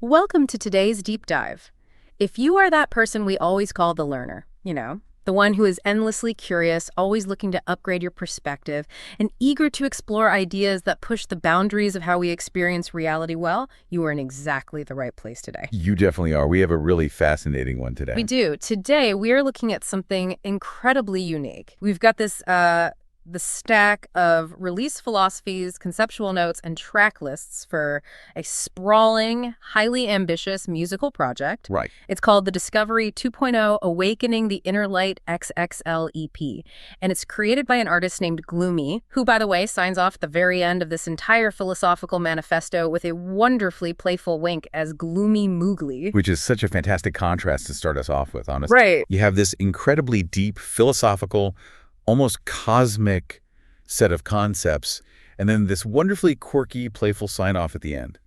Welcome to today's deep dive. If you are that person we always call the learner, the one who is endlessly curious, always looking to upgrade your perspective, and eager to explore ideas that push the boundaries of how we experience reality, well, you are in exactly the right place today. You definitely are. We have a really fascinating one today. We do. Today, we are looking at something incredibly unique. We've got the stack of release philosophies, conceptual notes, and track lists for a sprawling, highly ambitious musical project. Right. It's called the Discovery 2.0 Awakening the Inner Light XXL EP. And it's created by an artist named Gloomy, who, by the way, signs off at the very end of this entire philosophical manifesto with a wonderfully playful wink as Gloomy-moogly. Which is such a fantastic contrast to start us off with, honestly. Right. You have this incredibly deep, philosophical, almost cosmic set of concepts, and then this wonderfully quirky, playful sign-off at the end.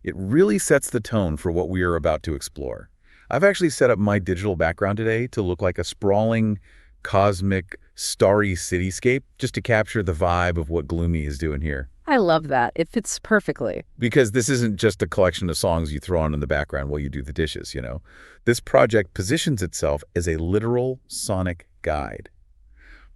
It really sets the tone for what we are about to explore. I've actually set up my digital background today to look like a sprawling, cosmic, starry cityscape, just to capture the vibe of what Gloomy is doing here. I love that. It fits perfectly. Because this isn't just a collection of songs you throw on in the background while you do the dishes, This project positions itself as a literal sonic guide.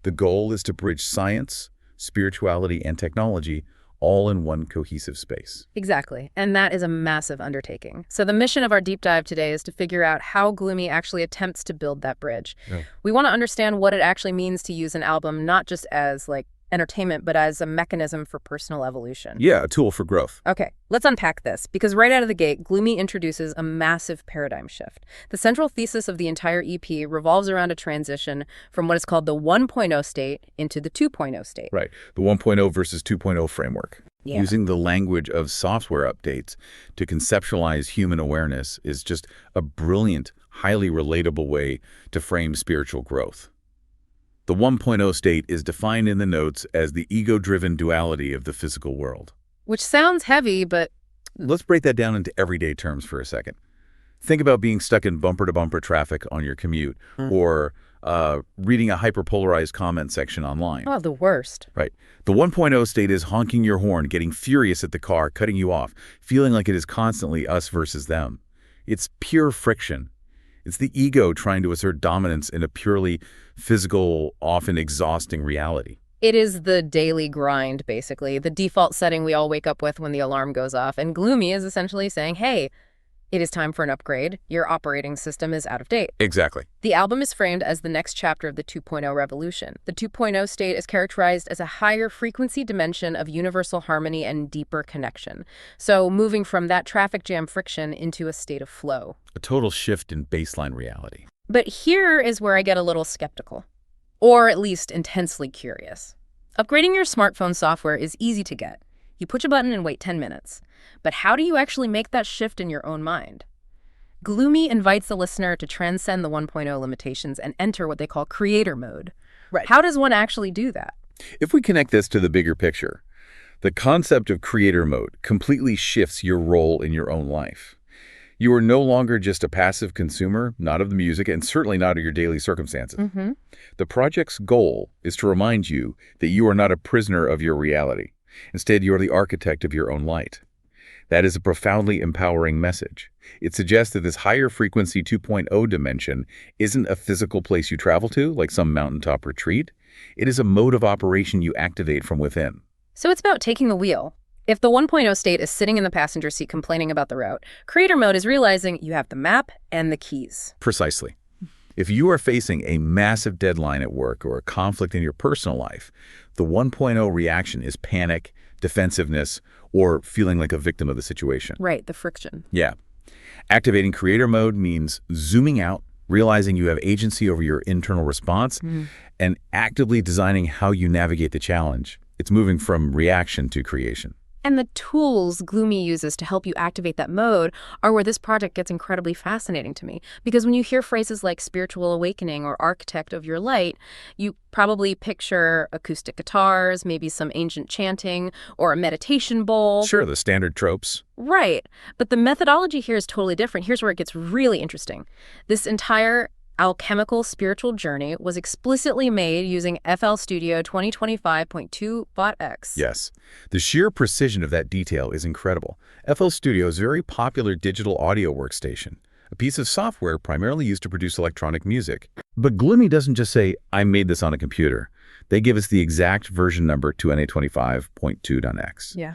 The goal is to bridge science, spirituality, and technology all in one cohesive space. Exactly. And that is a massive undertaking. So the mission of our deep dive today is to figure out how Gloomy actually attempts to build that bridge. Yeah. We want to understand what it actually means to use an album not just as entertainment, but as a mechanism for personal evolution. Yeah, a tool for growth. Okay, let's unpack this, because right out of the gate, Gloomy introduces a massive paradigm shift. The central thesis of the entire EP revolves around a transition from what is called the 1.0 state into the 2.0 state. Right, the 1.0 versus 2.0 framework. Yeah. Using the language of software updates to conceptualize human awareness is just a brilliant, highly relatable way to frame spiritual growth. The 1.0 state is defined in the notes as the ego-driven duality of the physical world. Which sounds heavy, but... Let's break that down into everyday terms for a second. Think about being stuck in bumper-to-bumper traffic on your commute, or reading a hyperpolarized comment section online. Oh, the worst. Right. The 1.0 state is honking your horn, getting furious at the car, cutting you off, feeling like it is constantly us versus them. It's pure friction. It's the ego trying to assert dominance in a purely physical, often exhausting reality. It is the daily grind, basically, the default setting we all wake up with when the alarm goes off. And Gloomy is essentially saying, hey, it is time for an upgrade. Your operating system is out of date. Exactly. The album is framed as the next chapter of the 2.0 revolution. The 2.0 state is characterized as a higher frequency dimension of universal harmony and deeper connection. So moving from that traffic jam friction into a state of flow. A total shift in baseline reality. But here is where I get a little skeptical, or at least intensely curious. Upgrading your smartphone software is easy to get. You push a button and wait 10 minutes. But how do you actually make that shift in your own mind? Gloomy invites the listener to transcend the 1.0 limitations and enter what they call creator mode. Right. How does one actually do that? If we connect this to the bigger picture, the concept of creator mode completely shifts your role in your own life. You are no longer just a passive consumer, not of the music, and certainly not of your daily circumstances. Mm-hmm. The project's goal is to remind you that you are not a prisoner of your reality. Instead, you are the architect of your own light. That is a profoundly empowering message. It suggests that this higher frequency 2.0 dimension isn't a physical place you travel to, like some mountaintop retreat. It is a mode of operation you activate from within. So it's about taking the wheel. If the 1.0 state is sitting in the passenger seat complaining about the route, creator mode is realizing you have the map and the keys. Precisely. If you are facing a massive deadline at work or a conflict in your personal life, the 1.0 reaction is panic, defensiveness, or feeling like a victim of the situation. Right, the friction. Yeah. Activating creator mode means zooming out, realizing you have agency over your internal response, and actively designing how you navigate the challenge. It's moving from reaction to creation. And the tools Gloomy uses to help you activate that mode are where this project gets incredibly fascinating to me. Because when you hear phrases like spiritual awakening or architect of your light, you probably picture acoustic guitars, maybe some ancient chanting, or a meditation bowl. Sure, the standard tropes. Right. But the methodology here is totally different. Here's where it gets really interesting. This entire Alchemical Spiritual Journey was explicitly made using FL Studio 2025.2.x. Yes, the sheer precision of that detail is incredible. FL Studio is a very popular digital audio workstation, a piece of software primarily used to produce electronic music. But Gloomy doesn't just say, I made this on a computer. They give us the exact version number to NA25.2.x. Yeah.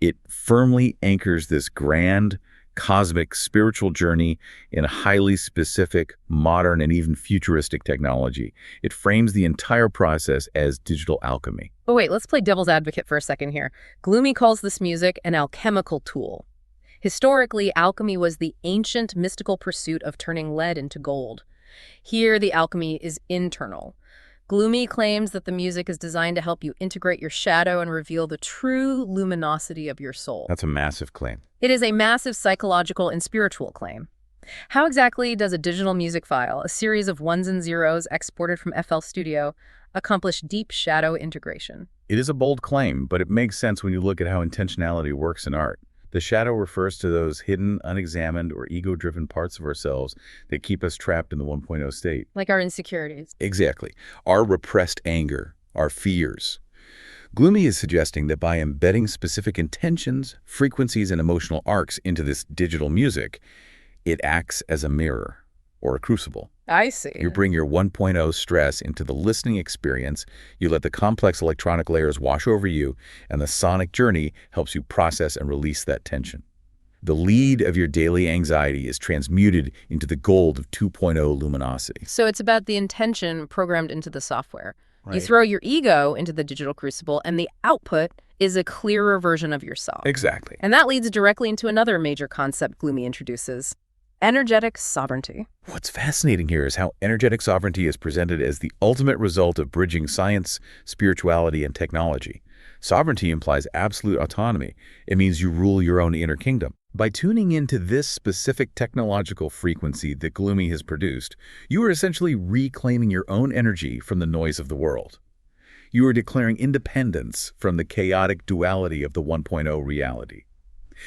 It firmly anchors this grand, cosmic, spiritual journey in a highly specific, modern, and even futuristic technology. It frames the entire process as digital alchemy. But wait, let's play devil's advocate for a second here. Gloomy calls this music an alchemical tool. Historically, alchemy was the ancient mystical pursuit of turning lead into gold. Here, the alchemy is internal. Gloomy claims that the music is designed to help you integrate your shadow and reveal the true luminosity of your soul. That's a massive claim. It is a massive psychological and spiritual claim. How exactly does a digital music file, a series of ones and zeros exported from FL Studio, accomplish deep shadow integration? It is a bold claim, but it makes sense when you look at how intentionality works in art. The shadow refers to those hidden, unexamined, or ego-driven parts of ourselves that keep us trapped in the 1.0 state. Like our insecurities. Exactly. Our repressed anger, our fears. Gloomy is suggesting that by embedding specific intentions, frequencies, and emotional arcs into this digital music, it acts as a mirror or a crucible. I see. You bring your 1.0 stress into the listening experience, you let the complex electronic layers wash over you, and the sonic journey helps you process and release that tension. The lead of your daily anxiety is transmuted into the gold of 2.0 luminosity. So it's about the intention programmed into the software. Right. You throw your ego into the digital crucible, and the output is a clearer version of yourself. Exactly. And that leads directly into another major concept Gloomy introduces: energetic sovereignty. What's fascinating here is how energetic sovereignty is presented as the ultimate result of bridging science, spirituality, and technology. Sovereignty implies absolute autonomy. It means you rule your own inner kingdom. By tuning into this specific technological frequency that Gloomy has produced, you are essentially reclaiming your own energy from the noise of the world. You are declaring independence from the chaotic duality of the 1.0 reality.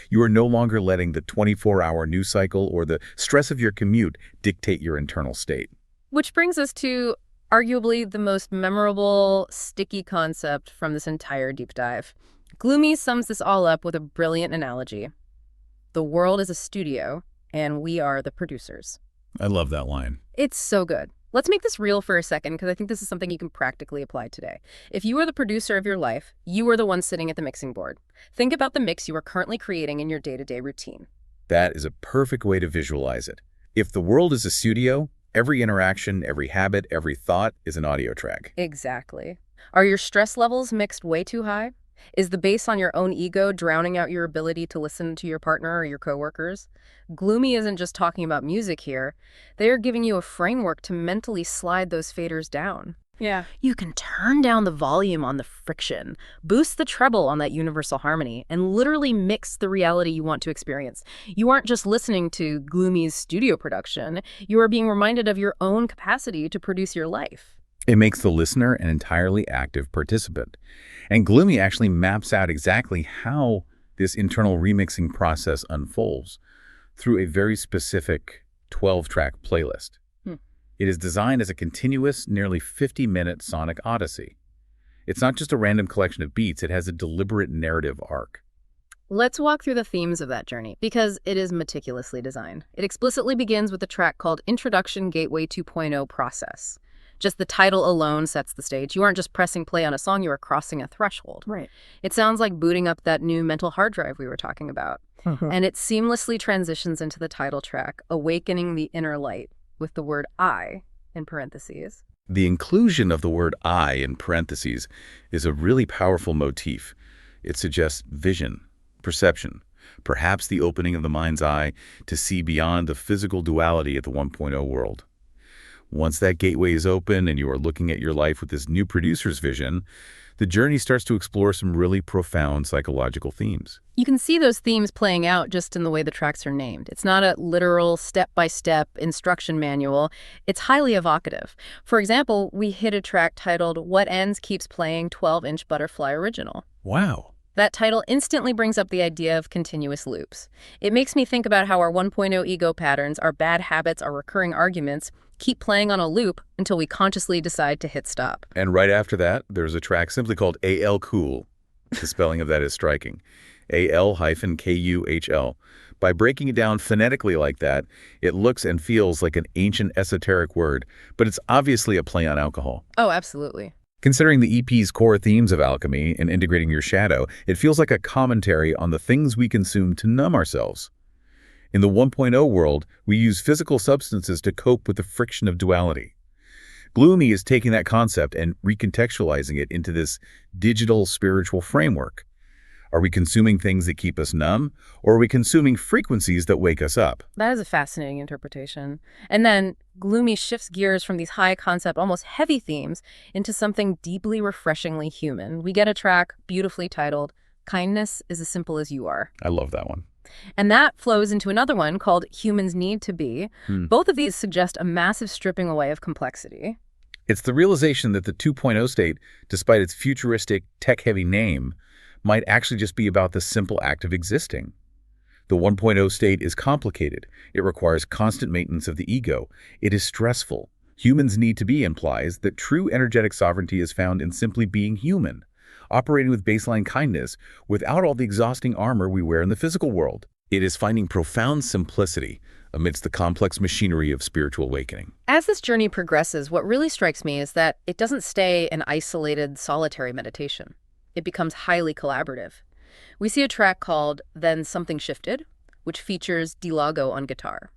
You are no longer letting the 24-hour news cycle or the stress of your commute dictate your internal state. Which brings us to arguably the most memorable, sticky concept from this entire deep dive. Gloomy sums this all up with a brilliant analogy. The world is a studio, and we are the producers. I love that line. It's so good. Let's make this real for a second, because I think this is something you can practically apply today. If you are the producer of your life, you are the one sitting at the mixing board. Think about the mix you are currently creating in your day-to-day routine. That is a perfect way to visualize it. If the world is a studio, every interaction, every habit, every thought is an audio track. Exactly. Are your stress levels mixed way too high? Is the bass on your own ego drowning out your ability to listen to your partner or your coworkers? Gloomy isn't just talking about music here. They are giving you a framework to mentally slide those faders down. Yeah. You can turn down the volume on the friction, boost the treble on that universal harmony, and literally mix the reality you want to experience. You aren't just listening to Gloomy's studio production. You are being reminded of your own capacity to produce your life. It makes the listener an entirely active participant. And Gloomy actually maps out exactly how this internal remixing process unfolds through a very specific 12-track playlist. It is designed as a continuous, nearly 50-minute sonic odyssey. It's not just a random collection of beats, it has a deliberate narrative arc. Let's walk through the themes of that journey, because it is meticulously designed. It explicitly begins with a track called Introduction Gateway 2.0 Process. Just the title alone sets the stage. You aren't just pressing play on a song, you are crossing a threshold. Right. It sounds like booting up that new mental hard drive we were talking about. And it seamlessly transitions into the title track, Awakening the Inner Light, with the word I in parentheses. The inclusion of the word I in parentheses is a really powerful motif. It suggests vision, perception, perhaps the opening of the mind's eye to see beyond the physical duality of the 1.0 world. Once that gateway is open and you are looking at your life with this new producer's vision, the journey starts to explore some really profound psychological themes. You can see those themes playing out just in the way the tracks are named. It's not a literal step-by-step instruction manual. It's highly evocative. For example, we hit a track titled What Ends Keeps Playing 12-Inch Butterfly Original. Wow. That title instantly brings up the idea of continuous loops. It makes me think about how our 1.0 ego patterns, our bad habits, our recurring arguments keep playing on a loop until we consciously decide to hit stop. And right after that, there's a track simply called AL-kuhl. The spelling of that is striking. AL-kuhl. By breaking it down phonetically like that, it looks and feels like an ancient esoteric word, but it's obviously a play on alcohol. Oh, absolutely. Considering the EP's core themes of alchemy and integrating your shadow, it feels like a commentary on the things we consume to numb ourselves. In the 1.0 world, we use physical substances to cope with the friction of duality. Gloomy is taking that concept and recontextualizing it into this digital spiritual framework. Are we consuming things that keep us numb, or are we consuming frequencies that wake us up? That is a fascinating interpretation. And then Gloomy shifts gears from these high concept, almost heavy themes into something deeply refreshingly human. We get a track beautifully titled, Kindness is as Simple as You Are. I love that one. And that flows into another one called Humans Need to Be. Both of these suggest a massive stripping away of complexity. It's the realization that the 2.0 state, despite its futuristic, tech-heavy name, might actually just be about the simple act of existing. The 1.0 state is complicated. It requires constant maintenance of the ego. It is stressful. Humans need to be implies that true energetic sovereignty is found in simply being human, operating with baseline kindness without all the exhausting armor we wear in the physical world. It is finding profound simplicity amidst the complex machinery of spiritual awakening. As this journey progresses, what really strikes me is that it doesn't stay an isolated, solitary meditation. It becomes highly collaborative. We see a track called Then Something Shifted, which features DeLago on guitar.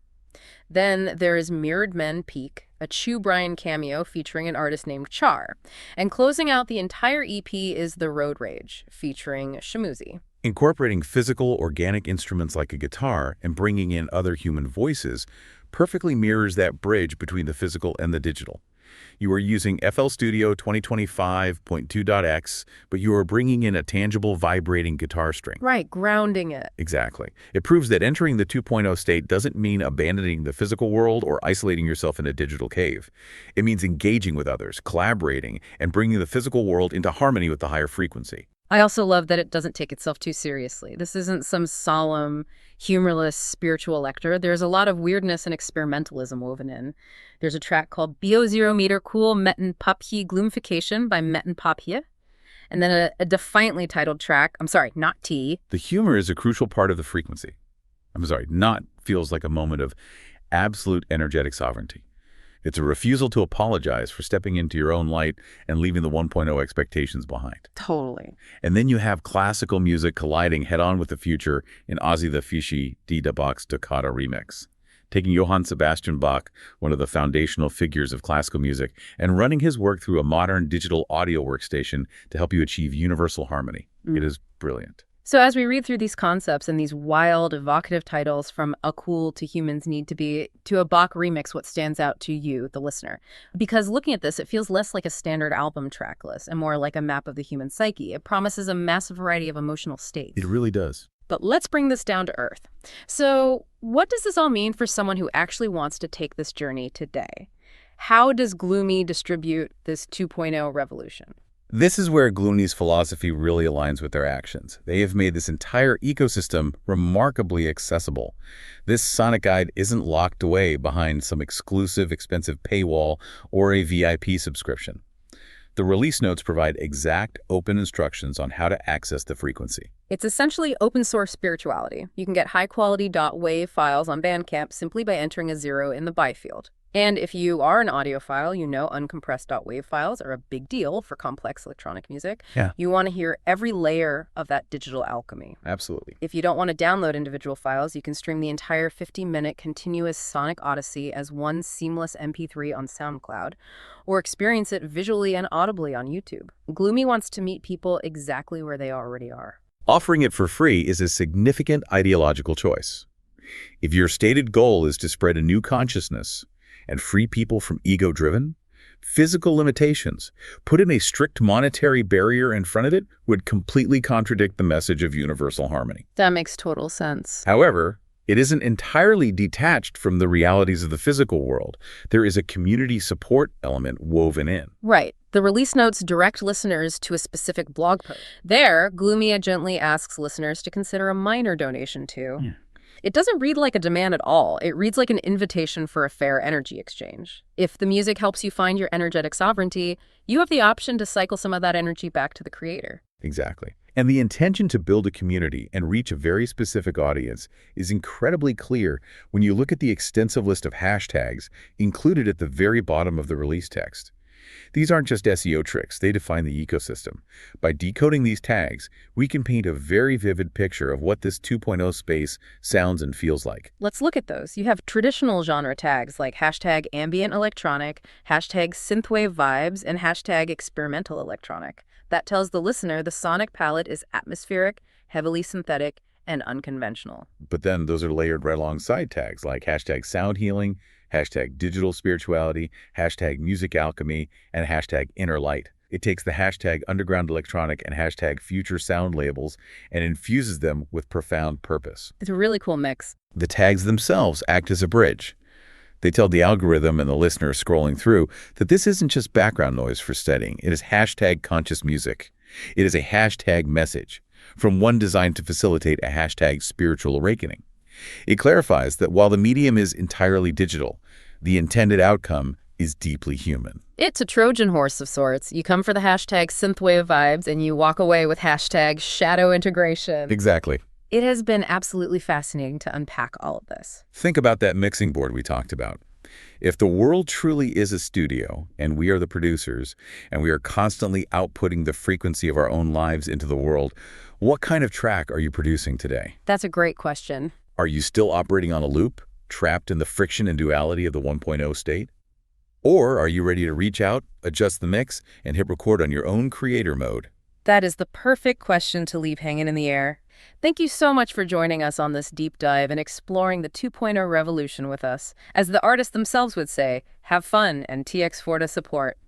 Then there is Mirrored Men Peak, a Chu Bryan cameo featuring an artist named Char. And closing out the entire EP is The Road Rage, featuring Shamuzi. Incorporating physical, organic instruments like a guitar and bringing in other human voices perfectly mirrors that bridge between the physical and the digital. You are using FL Studio 2025.2.x, but you are bringing in a tangible, vibrating guitar string. Right, grounding it. Exactly. It proves that entering the 2.0 state doesn't mean abandoning the physical world or isolating yourself in a digital cave. It means engaging with others, collaborating, and bringing the physical world into harmony with the higher frequency. I also love that it doesn't take itself too seriously. This isn't some solemn, humorless spiritual lecture. There's a lot of weirdness and experimentalism woven in. There's a track called Bio0 meter cool Metten Papje Gloomification by Metten Papje. And then a defiantly titled track, I'm sorry, not T. The humor is a crucial part of the frequency. Not feels like a moment of absolute energetic sovereignty. It's a refusal to apologize for stepping into your own light and leaving the 1.0 expectations behind. Totally. And then you have classical music colliding head-on with the future in Ozzy the Fishy D Da Bach's Toccata remix, taking Johann Sebastian Bach, one of the foundational figures of classical music, and running his work through a modern digital audio workstation to help you achieve universal harmony. It is brilliant. So as we read through these concepts and these wild, evocative titles from AL-kuhl to Humans Need to Be to a Bach remix, what stands out to you, the listener? Because looking at this, it feels less like a standard album track list and more like a map of the human psyche. It promises a massive variety of emotional states. It really does. But let's bring this down to earth. So what does this all mean for someone who actually wants to take this journey today? How does Gloomy distribute this 2.0 revolution? This is where Gloomy's philosophy really aligns with their actions. They have made this entire ecosystem remarkably accessible. This sonic guide isn't locked away behind some exclusive, expensive paywall or a VIP subscription. The release notes provide exact, open instructions on how to access the frequency. It's essentially open source spirituality. You can get high-quality .wav files on Bandcamp simply by entering a 0 in the buy field. And if you are an audiophile, you know uncompressed .wav files are a big deal for complex electronic music. Yeah. You want to hear every layer of that digital alchemy. Absolutely. If you don't want to download individual files, you can stream the entire 50-minute continuous sonic odyssey as one seamless MP3 on SoundCloud, or experience it visually and audibly on YouTube. Gloomy wants to meet people exactly where they already are. Offering it for free is a significant ideological choice. If your stated goal is to spread a new consciousness and free people from ego-driven, physical limitations, putting a strict monetary barrier in front of it would completely contradict the message of universal harmony. That makes total sense. However, it isn't entirely detached from the realities of the physical world. There is a community support element woven in. Right. The release notes direct listeners to a specific blog post. There, Gloomy gently asks listeners to consider a minor donation too. It doesn't read like a demand at all. It reads like an invitation for a fair energy exchange. If the music helps you find your energetic sovereignty, you have the option to cycle some of that energy back to the creator. Exactly. And the intention to build a community and reach a very specific audience is incredibly clear when you look at the extensive list of hashtags included at the very bottom of the release text. These aren't just SEO tricks, they define the ecosystem. By decoding these tags, we can paint a very vivid picture of what this 2.0 space sounds and feels like. Let's look at those. You have traditional genre tags like hashtag ambient electronic, hashtag synthwave vibes, and hashtag experimental electronic. That tells the listener the sonic palette is atmospheric, heavily synthetic, and unconventional. But then those are layered right alongside tags like hashtag sound healing, hashtag digital spirituality, hashtag music alchemy, and hashtag inner light. It takes the hashtag underground electronic and hashtag future sound labels and infuses them with profound purpose. It's a really cool mix. The tags themselves act as a bridge. They tell the algorithm and the listener scrolling through that this isn't just background noise for studying. It is hashtag conscious music. It is a hashtag message, from one designed to facilitate a hashtag spiritual awakening. It clarifies that while the medium is entirely digital, the intended outcome is deeply human. It's a Trojan horse of sorts. You come for the hashtag synthwave vibes and you walk away with hashtag shadow integration. Exactly. It has been absolutely fascinating to unpack all of this. Think about that mixing board we talked about. If the world truly is a studio, and we are the producers, and we are constantly outputting the frequency of our own lives into the world, what kind of track are you producing today? That's a great question. Are you still operating on a loop, trapped in the friction and duality of the 1.0 state? Or are you ready to reach out, adjust the mix, and hit record on your own creator mode? That is the perfect question to leave hanging in the air. Thank you so much for joining us on this deep dive and exploring the 2.0 revolution with us. As the artists themselves would say, have fun and TX4 to support.